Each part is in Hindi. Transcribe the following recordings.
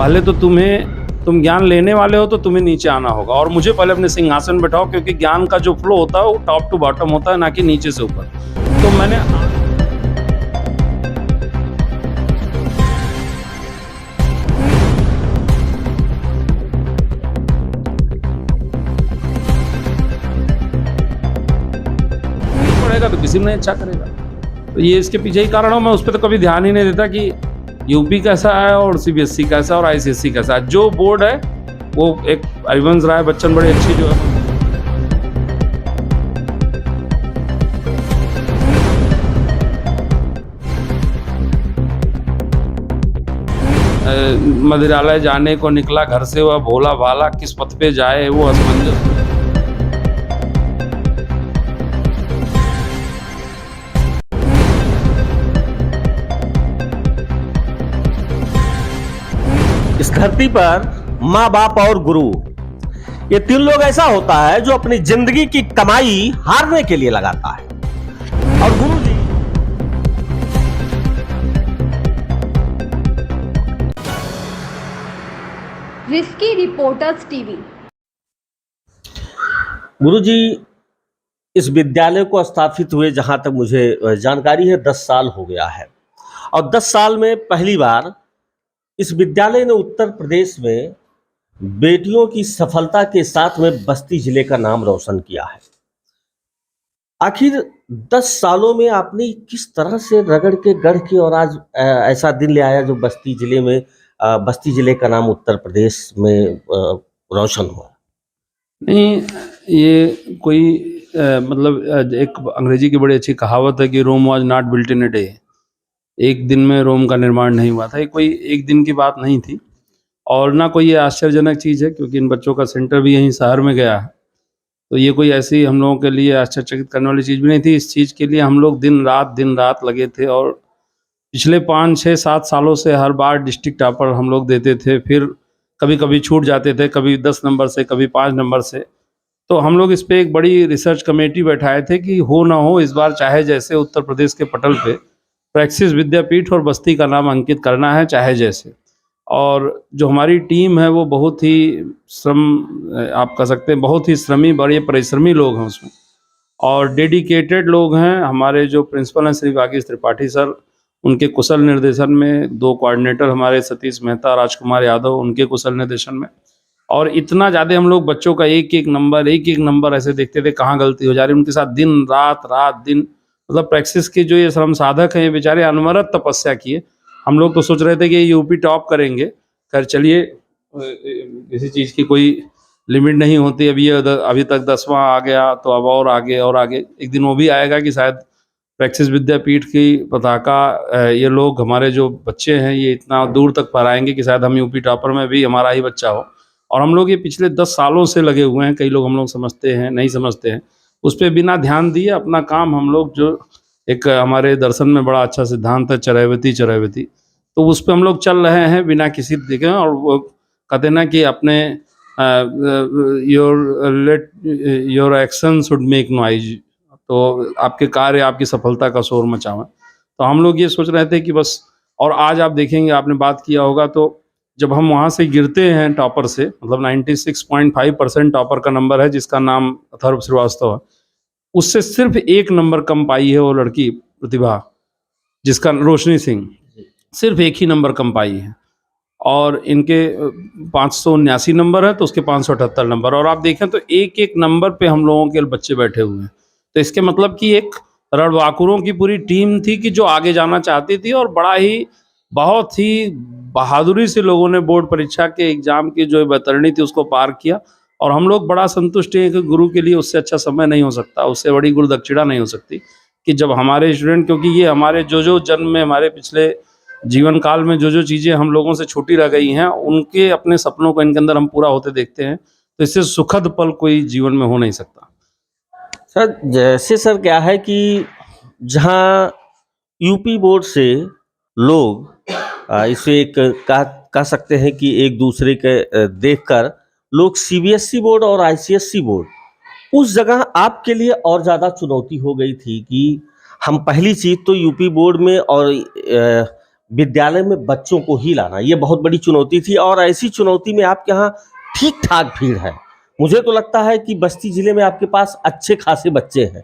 पहले तो तुम ज्ञान लेने वाले हो तो तुम्हें नीचे आना होगा और मुझे पहले अपने सिंहासन बैठाओ, क्योंकि ज्ञान का जो फ्लो होता है वो टॉप टू बॉटम होता है, ना कि नीचे से ऊपर। तो मैंने पढ़ेगा तो किसी में अच्छा करेगा, तो ये इसके पीछे ही कारण हो। मैं उस पर तो कभी ध्यान ही नहीं देता कि यूपी कैसा है और सीबीएसई कैसा है और आईसीएसई कैसा है। जो बोर्ड है वो एक हरिवंश राय बच्चन बड़ी अच्छी जो है मदिरालय जाने को निकला घर से वह भोला भाला, किस पथ पे जाए वो असमंजस। इस धरती पर माँ बाप और गुरु, ये तीन लोग ऐसा होता है जो अपनी जिंदगी की कमाई हारने के लिए लगाता है। और गुरु जी रिस्की रिपोर्टर्स टीवी। गुरु जी इस विद्यालय को स्थापित हुए जहां तक मुझे जानकारी है 10 साल हो गया है, और 10 साल में पहली बार इस विद्यालय ने उत्तर प्रदेश में बेटियों की सफलता के साथ में बस्ती जिले का नाम रोशन किया है। आखिर 10 सालों में आपने किस तरह से रगड़ के गढ़ के और आज ऐसा दिन ले आया जो बस्ती जिले का नाम उत्तर प्रदेश में रोशन हुआ? नहीं, ये कोई मतलब एक अंग्रेजी की बड़ी अच्छी कहावत है कि Rome was not built in a day. एक दिन में रोम का निर्माण नहीं हुआ था, ये कोई एक दिन की बात नहीं थी और ना कोई ये आश्चर्यजनक चीज़ है, क्योंकि इन बच्चों का सेंटर भी यहीं शहर में गया है। तो ये कोई ऐसी हम लोगों के लिए आश्चर्यचकित करने वाली चीज़ भी नहीं थी। इस चीज़ के लिए हम लोग दिन रात लगे थे और पिछले 5, 6, 7 सालों से हर बार डिस्ट्रिक्ट टॉपर हम लोग देते थे। फिर कभी कभी छूट जाते थे, कभी 10 नंबर से, कभी 5 नंबर से। तो हम लोग इस पर एक बड़ी रिसर्च कमेटी बैठाए थे कि हो ना हो इस बार चाहे जैसे उत्तर प्रदेश के पटल पे प्रैक्सिस विद्यापीठ और बस्ती का नाम अंकित करना है, चाहे जैसे। और जो हमारी टीम है वो बहुत ही आप कह सकते हैं बहुत ही श्रमी, बड़े परिश्रमी लोग हैं उसमें और डेडिकेटेड लोग हैं। हमारे जो प्रिंसिपल हैं श्री वागीश त्रिपाठी सर, उनके कुशल निर्देशन में 2 कोऑर्डिनेटर हमारे सतीश मेहता, राजकुमार यादव, उनके कुशल निर्देशन में। और इतना ज़्यादा हम लोग बच्चों का एक एक नंबर ऐसे देखते थे कहाँ गलती हो जा रही, उनके साथ दिन रात दिन मतलब प्रैक्टिस के जो ये श्रम साधक हैं ये बेचारे अनवरत तपस्या किए। हम लोग तो सोच रहे थे कि ये यूपी टॉप करेंगे, खैर चलिए किसी चीज़ की कोई लिमिट नहीं होती। अभी तक 10वां आ गया तो अब और आगे एक दिन वो भी आएगा कि शायद प्रैक्टिस विद्यापीठ की पताका ये लोग हमारे जो बच्चे हैं ये इतना दूर तक फहराएंगे कि शायद हम यूपी टॉपर में भी हमारा ही बच्चा हो। और हम लोग ये पिछले 10 सालों से लगे हुए हैं। कई लोग हम लोग समझते हैं, नहीं समझते हैं, उस पर बिना ध्यान दिए अपना काम हम लोग, जो एक हमारे दर्शन में बड़ा अच्छा सिद्धांत है चरैवती, तो उस पर हम लोग चल रहे हैं बिना किसी देखे। और वो कहते ना कि अपने your action should make noise, तो आपके कार्य आपकी सफलता का शोर मचावें। तो हम लोग ये सोच रहे थे कि बस। और आज आप देखेंगे, आपने बात किया होगा, तो जब हम वहाँ से गिरते हैं टॉपर से, मतलब 96.5% टॉपर का नंबर है जिसका नाम अथर्व श्रीवास्तव है, उससे सिर्फ 1 नंबर कम पाई है वो लड़की प्रतिभा, जिसका रोशनी सिंह, सिर्फ 1 ही नंबर कम पाई है। और इनके 579 नंबर है तो उसके 578 नंबर। और आप देखें तो एक एक नंबर पे हम लोगों के बच्चे बैठे हुए हैं। तो इसके मतलब कि एक रणबांकुरों की पूरी टीम थी कि जो आगे जाना चाहती थी और बहुत ही बहादुरी से लोगों ने बोर्ड परीक्षा के एग्जाम की जो बैतरणी थी उसको पार किया। और हम लोग बड़ा संतुष्ट हैं कि गुरु के लिए उससे अच्छा समय नहीं हो सकता, उससे बड़ी गुरु दक्षिणा नहीं हो सकती कि जब हमारे स्टूडेंट, क्योंकि ये हमारे जो जन्म में, हमारे पिछले जीवन काल में जो चीज़ें हम लोगों से छूटी रह गई हैं, उनके अपने सपनों को इनके अंदर हम पूरा होते देखते हैं। तो इससे सुखद पल कोई जीवन में हो नहीं सकता। सर जैसे सर क्या है कि जहाँ यूपी बोर्ड से लोग इसे एक कह सकते हैं कि एक दूसरे के देखकर लोग सीबीएसई बोर्ड और आईसीएसई बोर्ड, उस जगह आपके लिए और ज़्यादा चुनौती हो गई थी कि हम पहली चीज़ तो यूपी बोर्ड में और विद्यालय में बच्चों को ही लाना, ये बहुत बड़ी चुनौती थी। और ऐसी चुनौती में आपके यहाँ ठीक ठाक भीड़ है। मुझे तो लगता है कि बस्ती जिले में आपके पास अच्छे खासे बच्चे हैं।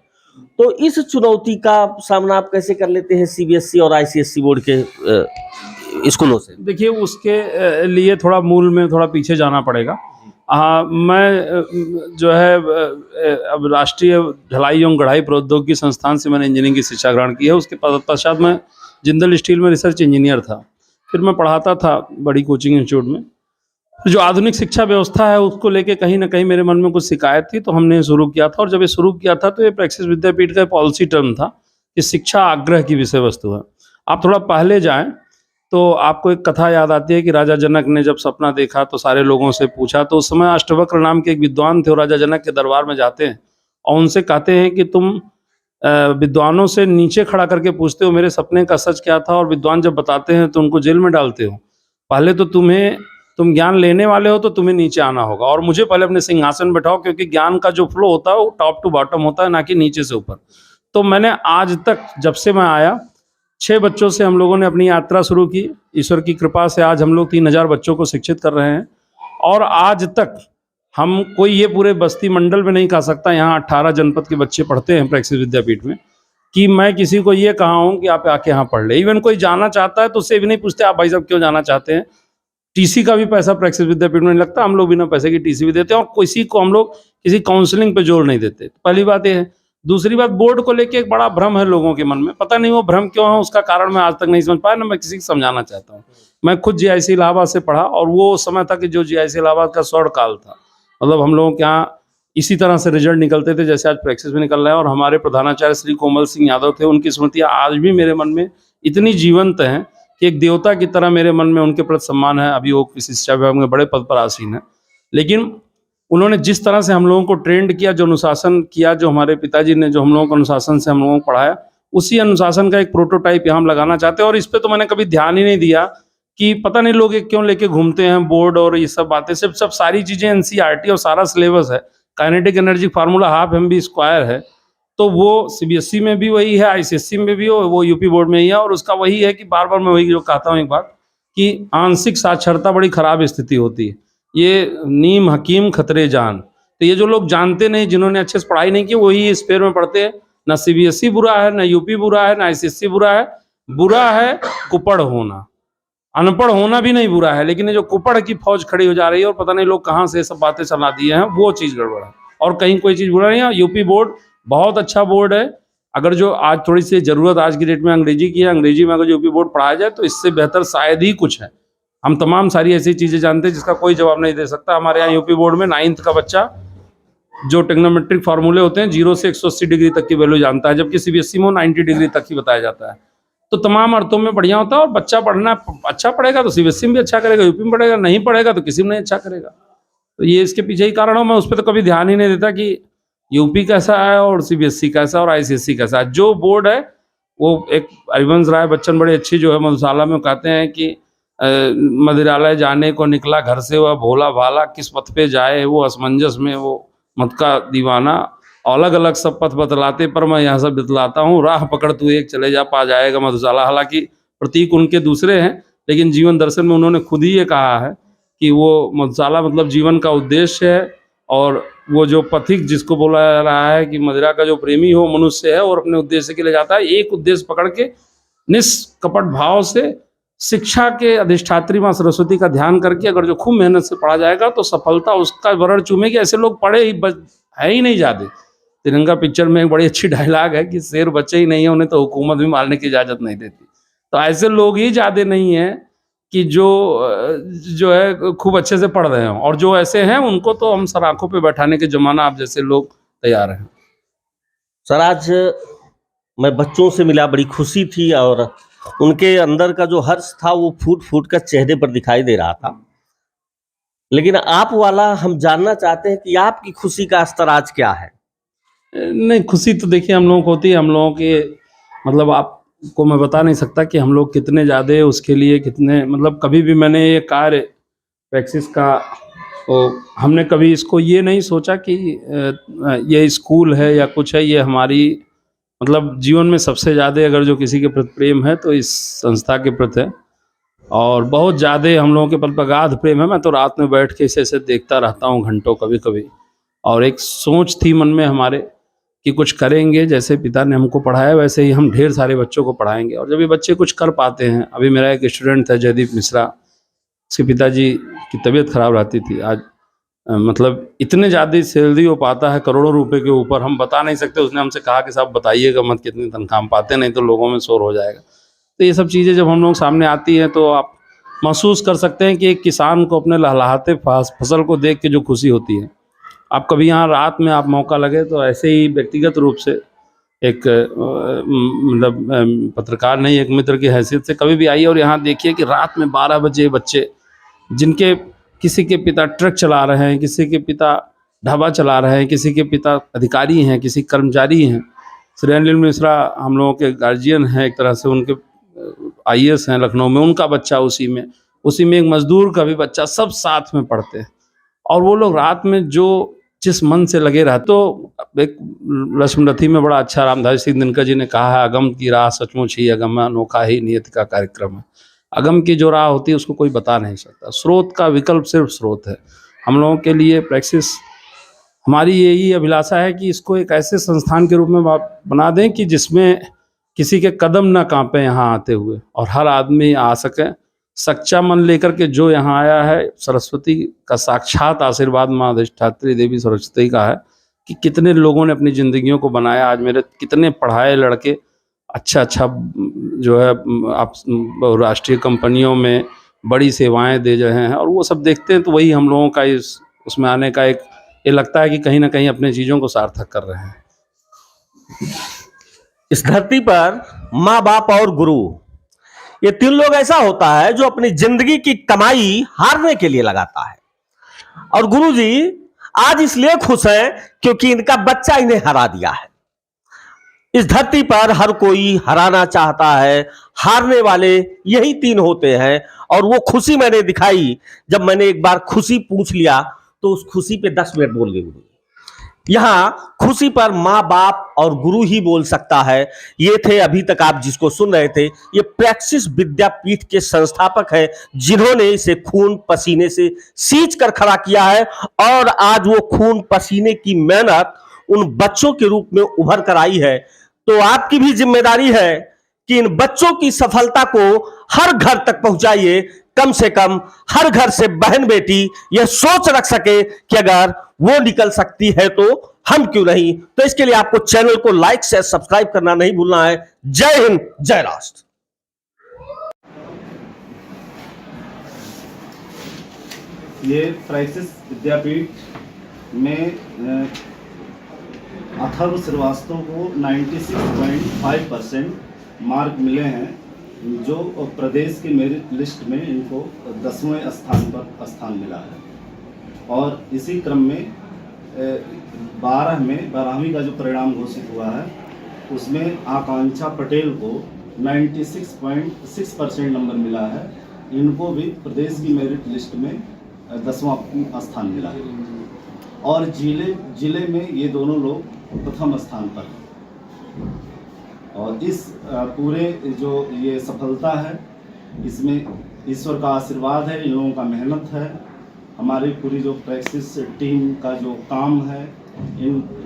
तो इस चुनौती का सामना आप कैसे कर लेते हैं सीबीएसई और आईसीएसई बोर्ड के स्कूलों से? देखिए उसके लिए थोड़ा मूल में थोड़ा पीछे जाना पड़ेगा। मैं जो है अब राष्ट्रीय ढलाई एवं गढ़ाई प्रौद्योगिकी संस्थान से मैंने इंजीनियरिंग की शिक्षा ग्रहण की है। उसके पश्चात मैं जिंदल स्टील में रिसर्च इंजीनियर था। फिर मैं पढ़ाता था बड़ी कोचिंग इंस्टीट्यूट में। जो आधुनिक शिक्षा व्यवस्था है उसको लेके कहीं ना कहीं मेरे मन में कुछ शिकायत थी, तो हमने शुरू किया था। और जब ये शुरू किया था तो ये प्रैक्सिस विद्यापीठ का पॉलिसी टर्म था कि शिक्षा आग्रह की विषय वस्तु है। आप थोड़ा पहले जाएं तो आपको एक कथा याद आती है कि राजा जनक ने जब सपना देखा तो सारे लोगों से पूछा। तो उस समय अष्टवक्र नाम के एक विद्वान थे, और राजा जनक के दरबार में जाते हैं और उनसे कहते हैं कि तुम विद्वानों से नीचे खड़ा करके पूछते हो मेरे सपने का सच क्या था, और विद्वान जब बताते हैं तो उनको जेल में डालते हो। पहले तो तुम ज्ञान लेने वाले हो तो तुम्हें नीचे आना होगा, और मुझे पहले अपने सिंहासन बैठाओ, क्योंकि ज्ञान का जो फ्लो होता है वो टॉप टू बॉटम होता है, ना कि नीचे से ऊपर। तो मैंने आज तक जब से मैं आया 6 बच्चों से हम लोगों ने अपनी यात्रा शुरू की। ईश्वर की कृपा से आज हम लोग 3000 बच्चों को शिक्षित कर रहे हैं। और आज तक हम कोई ये पूरे बस्ती मंडल में नहीं कह सकता, यहाँ 18 जनपद के बच्चे पढ़ते हैं प्रैक्सिस विद्यापीठ में, कि मैं किसी को ये कहा हूँ कि आप आके यहाँ पढ़ ले। इवन कोई जाना चाहता है तो उससे भी नहीं पूछते आप भाई साहब क्यों जाना चाहते हैं। टीसी का भी पैसा प्रैक्सिस विद्यापीठ में नहीं लगता, हम लोग बिना पैसे की टीसी भी देते हैं, और किसी को हम लोग किसी काउंसलिंग पे जोर नहीं देते। पहली बात ये है। दूसरी बात, बोर्ड को लेके एक बड़ा भ्रम है लोगों के मन में, पता नहीं वो भ्रम क्यों है, उसका कारण मैं आज तक नहीं समझ पाया, ना मैं किसी को समझाना चाहता हूँ। मैं खुद जीआईसी इलाहाबाद से पढ़ा, और वो समय था कि जो जीआईसी इलाहाबाद का स्वर्ण काल था। मतलब हम लोगों के यहाँ इसी तरह से रिजल्ट निकलते थे जैसे आज प्रैक्टिस में निकल रहे हैं। और हमारे प्रधानाचार्य श्री कोमल सिंह यादव थे, उनकी स्मृतियाँ आज भी मेरे मन में इतनी जीवंत हैं कि एक देवता की तरह मेरे मन में उनके प्रति सम्मान है। अभी वो किसी शिक्षा विभाग में बड़े पद पर आसीन है, लेकिन उन्होंने जिस तरह से हम लोगों को ट्रेंड किया, जो अनुशासन किया, जो हमारे पिताजी ने जो हम लोगों को अनुशासन से हम लोगों को पढ़ाया, उसी अनुशासन का एक प्रोटोटाइप यहाँ हम लगाना चाहते हैं। और इस पे तो मैंने कभी ध्यान ही नहीं दिया कि पता नहीं लोग एक क्यों लेके घूमते हैं बोर्ड और ये सब बातें। सिर्फ सब सारी चीज़ें एनसीईआरटी और सारा सिलेबस है। Kinetic energy formula half M B square है, तो वो सीबीएसई में भी वही है, आईसीएसई में भी वो यूपी बोर्ड में ही है। और उसका वही है कि बार बार मैं वही जो कहता हूँ एक बात, कि आंशिक साक्षरता बड़ी खराब स्थिति होती है। ये नीम हकीम खतरे जान, तो ये जो लोग जानते नहीं, जिन्होंने अच्छे से पढ़ाई नहीं की, वही इस पेड़ में पढ़ते हैं। ना सीबीएसई बुरा है, ना यूपी बुरा है, ना आईसीएसई बुरा है। बुरा है कुपड़ होना, अनपढ़ होना भी नहीं बुरा है, लेकिन ये जो कुपड़ की फौज खड़ी हो जा रही है और पता नहीं लोग कहाँ से सब बातें चला दिए हैं, वो चीज़ गड़बड़ है। और कहीं कोई चीज़ बुरा नहीं है। यूपी बोर्ड बहुत अच्छा बोर्ड है। अगर जो आज थोड़ी सी ज़रूरत आज की डेट में अंग्रेजी की है, अंग्रेजी में अगर यूपी बोर्ड पढ़ाया जाए तो इससे बेहतर शायद ही कुछ है। हम तमाम सारी ऐसी चीज़ें जानते हैं जिसका कोई जवाब नहीं दे सकता। हमारे यहाँ यूपी बोर्ड में 9th का बच्चा जो टेक्नोमेट्रिक फार्मूले होते हैं 0 से 180 डिग्री तक की वैल्यू जानता है, जबकि सीबीएसई में 90 डिग्री तक ही बताया जाता है। तो तमाम अर्थों में बढ़िया होता है। और बच्चा पढ़ना अच्छा पढ़ेगा तो सीबीएसई में भी अच्छा करेगा, यूपी में पढ़ेगा, नहीं पढ़ेगा तो किसी में नहीं अच्छा करेगा। तो ये इसके पीछे ही कारण हो। मैं उस पर तो कभी ध्यान ही नहीं देता कि यूपी कैसा है और सीबीएसई कैसा और आईसीएसई कैसा है। जो बोर्ड है वो एक हरिवंश राय बच्चन बड़े अच्छी जो है मधुशाला में कहते हैं कि मदिरालय जाने को निकला घर से वह भोला भाला, किस पथ पे जाए वो असमंजस में वो मत का दीवाना, अलग अलग सब पथ बतलाते पर मैं यहाँ सब बतलाता हूँ, राह पकड़ तू एक चले जा पा जाएगा मधुशाला। हालांकि प्रतीक उनके दूसरे हैं, लेकिन जीवन दर्शन में उन्होंने खुद ही ये कहा है कि वो मधुशाला मतलब जीवन का उद्देश्य है। और वो जो पथिक जिसको बोला जा रहा है कि मदिरा का जो प्रेमी हो मनुष्य है और अपने उद्देश्य के लिए जाता है, एक उद्देश्य पकड़ के निष्कपट भाव से शिक्षा के अधिष्ठात्री माँ सरस्वती का ध्यान करके अगर जो खूब मेहनत से पढ़ा जाएगा तो सफलता उसका वरण चूमेगी। ऐसे लोग पढ़े ही है ही नहीं ज़्यादा। तिरंगा पिक्चर में एक बड़ी अच्छी डायलॉग है कि शेर बच्चे ही नहीं है, उन्हें तो हुकूमत भी मारने की इजाज़त नहीं देती। तो ऐसे लोग ही ज़्यादा नहीं हैं कि जो है खूब अच्छे से पढ़ रहे हों, और जो ऐसे हैं उनको तो हम सर आंखों पे बैठाने के जमाना आप जैसे लोग तैयार हैं। सर आज मैं बच्चों से मिला, बड़ी खुशी थी और उनके अंदर का जो हर्ष था वो फूट फूट कर चेहरे पर दिखाई दे रहा था। लेकिन आप वाला हम जानना चाहते हैं कि आपकी खुशी का स्तर आज क्या है? नहीं, खुशी तो देखिए हम लोगों को होती है। हम लोगों के मतलब आपको मैं बता नहीं सकता कि हम लोग कितने ज़्यादा उसके लिए कितने, मतलब कभी भी मैंने ये कार्य प्रैक्टिस का तो हमने कभी इसको ये नहीं सोचा कि ये स्कूल है या कुछ है, ये हमारी मतलब जीवन में सबसे ज़्यादा अगर जो किसी के प्रति प्रेम है तो इस संस्था के प्रति है, और बहुत ज़्यादा हम लोगों के प्रति अगाध प्रेम है। मैं तो रात में बैठ के इसे देखता रहता हूँ घंटों कभी कभी, और एक सोच थी मन में हमारे कि कुछ करेंगे, जैसे पिता ने हमको पढ़ाया वैसे ही हम ढेर सारे बच्चों को पढ़ाएंगे। और जब ये बच्चे कुछ कर पाते हैं, अभी मेरा एक स्टूडेंट था जयदीप मिश्रा, उसके पिताजी की तबीयत खराब रहती थी, आज मतलब इतने ज़्यादा सैलरी हो पाता है करोड़ों रुपए के ऊपर, हम बता नहीं सकते। उसने हमसे कहा कि साहब बताइएगा मत कितनी तनख्वाह हम पाते, नहीं तो लोगों में शोर हो जाएगा। तो ये सब चीज़ें जब हम लोग सामने आती हैं तो आप महसूस कर सकते हैं कि एक किसान को अपने लहलहाते फसल को देख के जो खुशी होती है। आप कभी यहाँ रात में आप मौका लगे तो ऐसे ही व्यक्तिगत रूप से एक मतलब पत्रकार नहीं, एक मित्र की हैसियत से कभी भी आइए और यहाँ देखिए कि रात में 12 बजे बच्चे, जिनके किसी के पिता ट्रक चला रहे हैं, किसी के पिता ढाबा चला रहे हैं, किसी के पिता अधिकारी हैं, किसी कर्मचारी हैं। श्री अनिल मिश्रा हम लोगों के गार्जियन हैं एक तरह से, उनके IAS हैं लखनऊ में, उनका बच्चा उसी में एक मजदूर का भी बच्चा, सब साथ में पढ़ते हैं। और वो लोग रात में जो जिस मन से लगे रहते। तो एक रस्मरथी में बड़ा अच्छा रामधारी सिंह दिनकर जी ने कहा है, अगम की राह सचमुच ही अगम है, अनोखा ही नियति का कार्यक्रम है। अगम की जो राह होती है उसको कोई बता नहीं सकता, स्रोत का विकल्प सिर्फ स्रोत है। हम लोगों के लिए प्रैक्टिस, हमारी यही अभिलाषा है कि इसको एक ऐसे संस्थान के रूप में बना दें कि जिसमें किसी के कदम ना कांपे यहाँ आते हुए, और हर आदमी आ सके सच्चा मन लेकर के। जो यहाँ आया है, सरस्वती का साक्षात आशीर्वाद माँ अधिष्ठात्री देवी सरस्वती का है कि कितने लोगों ने अपनी ज़िंदगियों को बनाया। आज मेरे कितने पढ़ाए लड़के अच्छा जो है आप राष्ट्रीय कंपनियों में बड़ी सेवाएं दे रहे हैं, और वो सब देखते हैं तो वही हम लोगों का उसमें आने का एक ये लगता है कि कहीं ना कहीं अपने चीज़ों को सार्थक कर रहे हैं। इस धरती पर माँ बाप और गुरु, ये तीन लोग ऐसा होता है जो अपनी जिंदगी की कमाई हारने के लिए लगाता है। और गुरुजी आज इसलिए खुश हैं क्योंकि इनका बच्चा इन्हें हरा दिया है। इस धरती पर हर कोई हराना चाहता है, हारने वाले यही तीन होते हैं। और वो खुशी मैंने दिखाई, जब मैंने एक बार खुशी पूछ लिया तो उस खुशी पे 10 मिनट बोल गए गुरु। यहां खुशी पर माँ बाप और गुरु ही बोल सकता है। ये थे अभी तक आप जिसको सुन रहे थे, ये प्रैक्टिस विद्यापीठ के संस्थापक हैं, जिन्होंने इसे खून पसीने से सींच कर खड़ा किया है। और आज वो खून पसीने की मेहनत उन बच्चों के रूप में उभर कर आई है। तो आपकी भी जिम्मेदारी है कि इन बच्चों की सफलता को हर घर तक पहुंचाइए। कम से कम हर घर से बहन बेटी यह सोच रख सके कि अगर वो निकल सकती है तो हम क्यों नहीं। तो इसके लिए आपको चैनल को लाइक से सब्सक्राइब करना नहीं भूलना है। जय हिंद, जय राष्ट्र। ये प्रैक्टिस विद्यापीठ में अथर्व श्रीवास्तव को 96.5% मार्क मिले हैं, जो प्रदेश की मेरिट लिस्ट में इनको 10वें स्थान पर स्थान मिला है। और इसी क्रम में 12वीं का जो परिणाम घोषित हुआ है उसमें आकांक्षा पटेल को 96.6% नंबर मिला है। इनको भी प्रदेश की मेरिट लिस्ट में 10वां स्थान मिला है। और जिले में ये दोनों लोग प्रथम स्थान पर हैं। और इस पूरे जो ये सफलता है, इसमें ईश्वर का आशीर्वाद है, इन लोगों का मेहनत है, हमारी पूरी जो प्रैक्टिस टीम का जो काम है,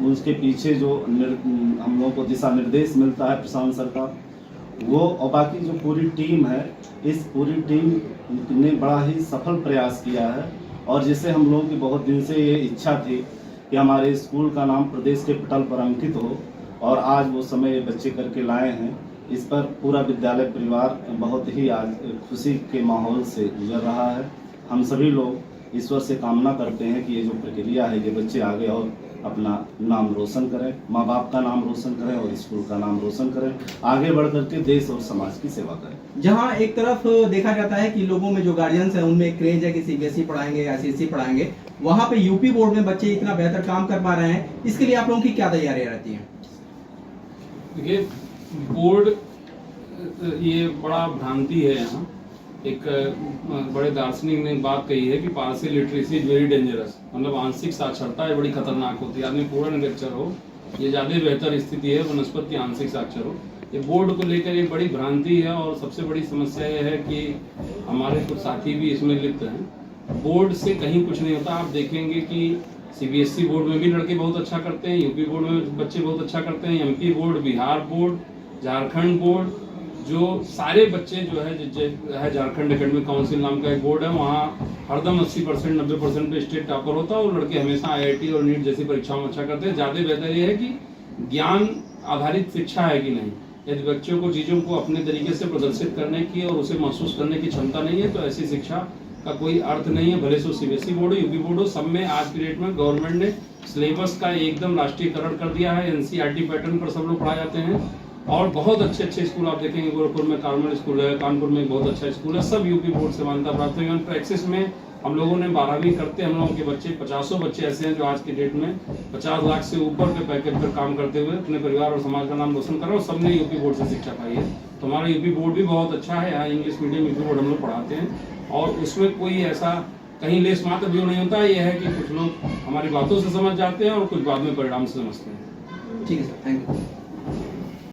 उसके पीछे जो हम लोगों को दिशा निर्देश मिलता है प्रशांत सर का, वो और बाकी जो पूरी टीम है, इस पूरी टीम ने बड़ा ही सफल प्रयास किया है। और जिससे हम लोगों की बहुत दिन से ये इच्छा थी कि हमारे स्कूल का नाम प्रदेश के पटल पर अंकित हो, और आज वो समय बच्चे करके लाए हैं। इस पर पूरा विद्यालय परिवार बहुत ही आज खुशी के माहौल से गुजर रहा है। हम सभी लोग ईश्वर से कामना करते हैं कि ये जो प्रक्रिया है, ये बच्चे आगे और अपना नाम रोशन करें, माँ बाप का नाम रोशन करें और स्कूल का नाम रोशन करें, आगे बढ़ करके देश और समाज की सेवा करें। जहाँ एक तरफ देखा जाता है कि लोगों में जो गार्जियंस हैं उनमें एक क्रेज है कि CBSE पढ़ाएंगे या ICSE पढ़ाएंगे, वहाँ पे यूपी बोर्ड में बच्चे इतना बेहतर काम कर पा रहे हैं, इसके लिए आप लोगों की क्या तैयारियां रहती हैं? देखिए, बोर्ड ये बड़ा भ्रांति है। यहाँ एक बड़े दार्शनिक ने बात कही है कि partial literacy is very dangerous, मतलब आंशिक साक्षरता है बड़ी खतरनाक होती है। आदमी पूरा निरक्षर हो ये ज़्यादा बेहतर स्थिति है वनस्पति की आंशिक साक्षर हो। ये बोर्ड को लेकर एक बड़ी भ्रांति है और सबसे बड़ी समस्या ये है कि हमारे कुछ साथी भी इसमें लिप्त हैं। बोर्ड से कहीं कुछ नहीं होता। आप देखेंगे कि सीबीएसई बोर्ड में भी लड़के बहुत अच्छा करते हैं, यूपी बोर्ड में बच्चे बहुत अच्छा करते हैं, MP board, Bihar board, Jharkhand board, जो सारे बच्चे जो है झारखंड एकेडमिक काउंसिल नाम का एक बोर्ड है, वहाँ हरदम 80% 90% पे स्टेट टॉपर होता है और लड़के हमेशा आईआईटी और नीट जैसी परीक्षाओं में अच्छा करते हैं। ज़्यादा बेहतर ये है कि ज्ञान आधारित शिक्षा है कि नहीं। यदि बच्चों को चीज़ों को अपने तरीके से प्रदर्शित करने की और उसे महसूस करने की क्षमता नहीं है तो ऐसी शिक्षा का कोई अर्थ नहीं है। भले सो सीबीएसई बोर्ड हो, यूपी बोर्ड हो, सब में आज की डेट में गवर्नमेंट ने सिलेबस का एकदम राष्ट्रीयकरण कर दिया है। एनसीईआरटी पैटर्न पर सब लोग पढ़ाए जाते हैं और बहुत अच्छे अच्छे स्कूल आप देखेंगे। गोरखपुर में कार्मेल स्कूल है, कानपुर में एक बहुत अच्छा स्कूल है, सब यूपी बोर्ड से मान्यता प्राप्त है। प्रैक्टिस में हम लोगों ने 12वीं करते हम लोगों के बच्चे 50 बच्चे ऐसे हैं जो आज की डेट में 50 लाख से ऊपर के पैकेज पर काम करते हुए अपने परिवार और समाज का नाम रोशन कर रहे हैं और सबने यूपी बोर्ड से शिक्षा पाई है। तो हमारा यूपी बोर्ड भी बहुत अच्छा है। यहाँ इंग्लिश मीडियम यूपी बोर्ड हम लोग पढ़ाते हैं और उसमें कोई ऐसा कहीं लेस मात्र व्यू नहीं होता है। यह है कि कुछ लोग हमारी बातों से समझ जाते हैं और कुछ बाद में परिणाम से समझते हैं। ठीक है सर, थैंक यू।